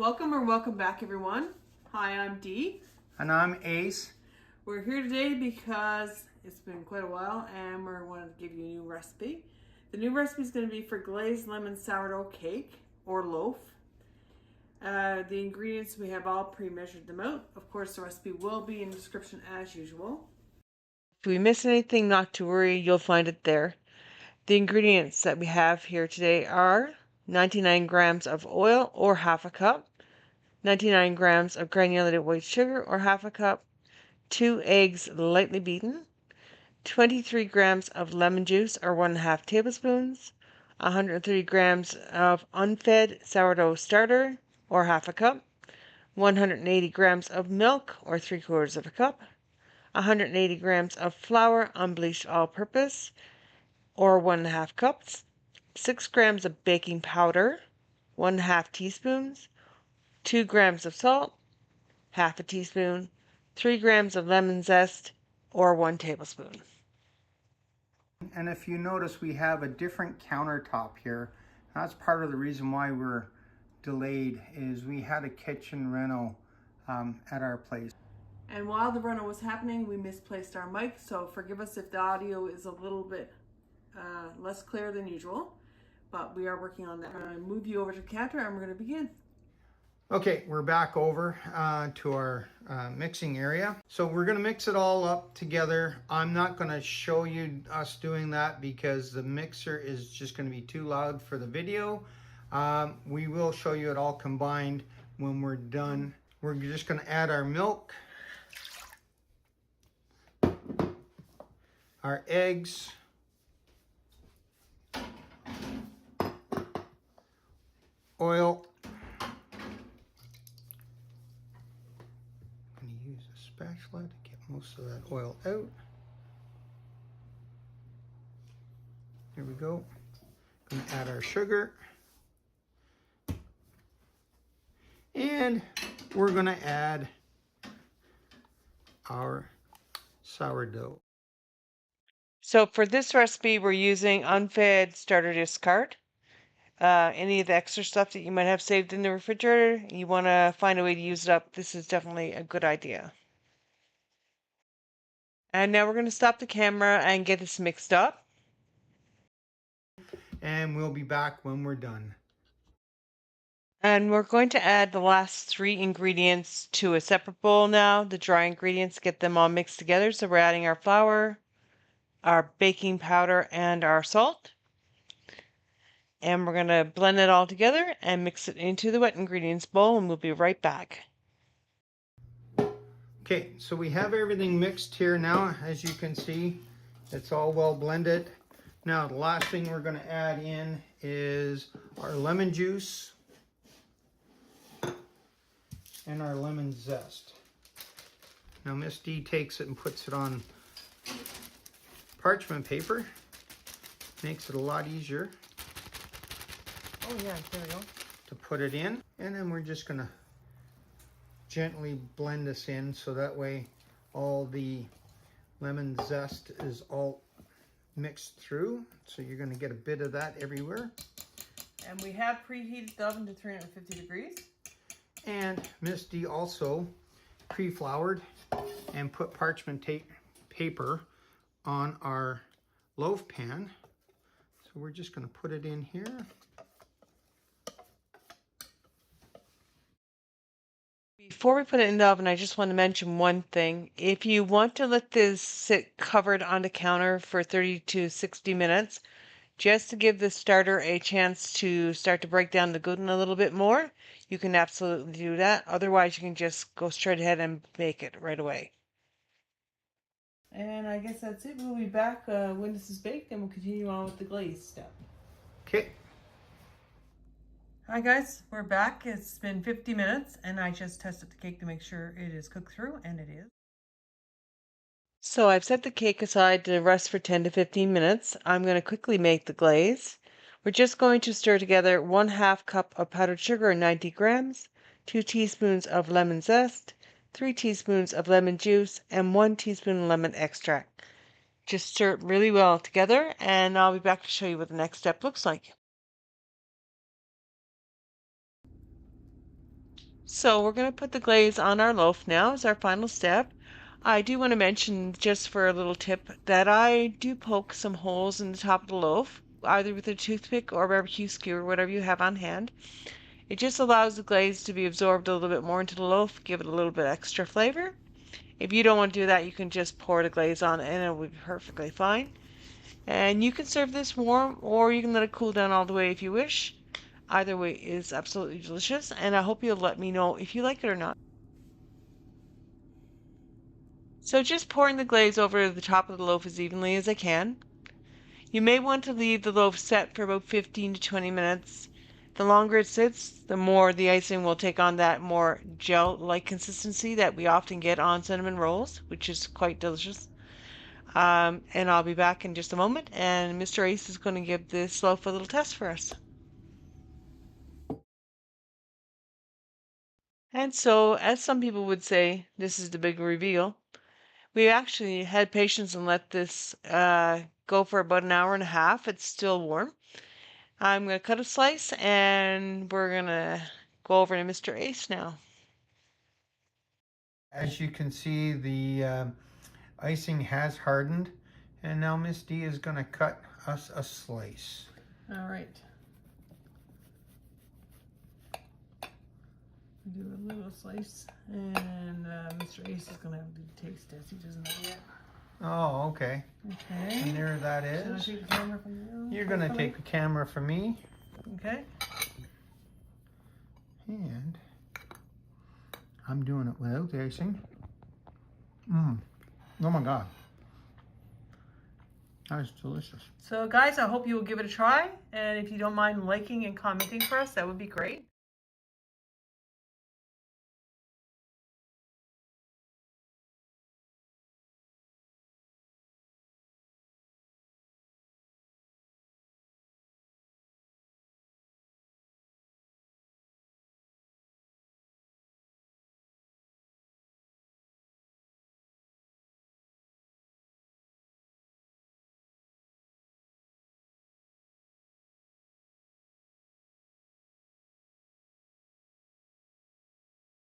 Welcome or welcome back, everyone. Hi, I'm Dee. And I'm Ace. We're here today because it's been quite a while and we're going to give you a new recipe. The new recipe is going to be for glazed lemon sourdough cake or loaf. The ingredients, we have all pre-measured them out. Of course, the recipe will be in the description as usual. If we miss anything, not to worry, you'll find it there. The ingredients that we have here today are 99 grams of oil or half a cup, 99 grams of granulated white sugar or half a cup, 2 eggs lightly beaten, 23 grams of lemon juice or 1.5 tablespoons, 130 grams of unfed sourdough starter or half a cup, 180 grams of milk or 3/4 of a cup, 180 grams of flour unbleached all-purpose or 1.5 cups, 6 grams of baking powder, 1.5 teaspoons, 2 grams of salt, half a teaspoon, 3 grams of lemon zest, or 1 tablespoon. And if you notice, we have a different countertop here. That's part of the reason why we're delayed, is we had a kitchen reno at our place. And while the reno was happening, we misplaced our mic, so forgive us if the audio is a little bit less clear than usual, but we are working on that. I'm going to move you over to the counter and we're going to begin. Okay, we're back over to our mixing area. So we're gonna mix it all up together. I'm not gonna show you us doing that because the mixer is just gonna be too loud for the video. We will show you it all combined when we're done. We're just gonna add our milk, our eggs, oil, spatula to get most of that oil out. Here we go. Gonna add our sugar. And we're gonna add our sourdough. So for this recipe, we're using unfed starter discard. Any of the extra stuff that you might have saved in the refrigerator, you want to find a way to use it up, this is definitely a good idea. And now we're going to stop the camera and get this mixed up. And we'll be back when we're done. And we're going to add the last 3 ingredients to a separate bowl now, the dry ingredients, get them all mixed together. So we're adding our flour, our baking powder, and our salt. And we're going to blend it all together and mix it into the wet ingredients bowl, and we'll be right back. Okay, so we have everything mixed here now. As you can see, it's all well blended. Now the last thing we're going to add in is our lemon juice and our lemon zest. Now Miss D takes it and puts it on parchment paper. Makes it a lot easier. Oh yeah, there we go. To put it in, and then we're just going to gently blend this in so that way all the lemon zest is all mixed through. So you're going to get a bit of that everywhere. And we have preheated the oven to 350 degrees. And Miss D also pre-floured and put parchment paper on our loaf pan. So we're just going to put it in here. Before we put it in the oven, I just want to mention one thing. If you want to let this sit covered on the counter for 30 to 60 minutes, just to give the starter a chance to start to break down the gluten a little bit more, you can absolutely do that. Otherwise, you can just go straight ahead and bake it right away. And I guess that's it. We'll be back when this is baked and we'll continue on with the glaze step. Okay. Hi guys, we're back. It's been 50 minutes and I just tested the cake to make sure it is cooked through, and it is. So I've set the cake aside to rest for 10 to 15 minutes. I'm going to quickly make the glaze. We're just going to stir together 1/2 cup of powdered sugar, 90 grams, 2 teaspoons of lemon zest, 3 teaspoons of lemon juice, and 1 teaspoon lemon extract. Just stir it really well together and I'll be back to show you what the next step looks like. So we're going to put the glaze on our loaf now as our final step. I do want to mention, just for a little tip, that I do poke some holes in the top of the loaf, either with a toothpick or barbecue skewer, whatever you have on hand. It just allows the glaze to be absorbed a little bit more into the loaf, give it a little bit extra flavor. If you don't want to do that, you can just pour the glaze on and it will be perfectly fine. And you can serve this warm, or you can let it cool down all the way if you wish. Either way is absolutely delicious, and I hope you'll let me know if you like it or not. So just pouring the glaze over the top of the loaf as evenly as I can. You may want to leave the loaf set for about 15 to 20 minutes. The longer it sits, the more the icing will take on that more gel-like consistency that we often get on cinnamon rolls, which is quite delicious. And I'll be back in just a moment, and Mr. Ace is going to give this loaf a little test for us. And so, as some people would say, this is the big reveal. We actually had patience and let this go for about an hour and a half. It's still warm. I'm going to cut a slice and we're going to go over to Mr. Ace now. As you can see, the icing has hardened, and now Miss Dee is going to cut us a slice. All right. Do a little slice, and Mr. Ace is going to have to taste test. He doesn't know yet. Oh, okay. Okay. And there that is. Should I take the camera from you? You're going to take the camera from me. Okay. And I'm doing it without the icing. Oh my God. That is delicious. So guys, I hope you will give it a try. And if you don't mind liking and commenting for us, that would be great.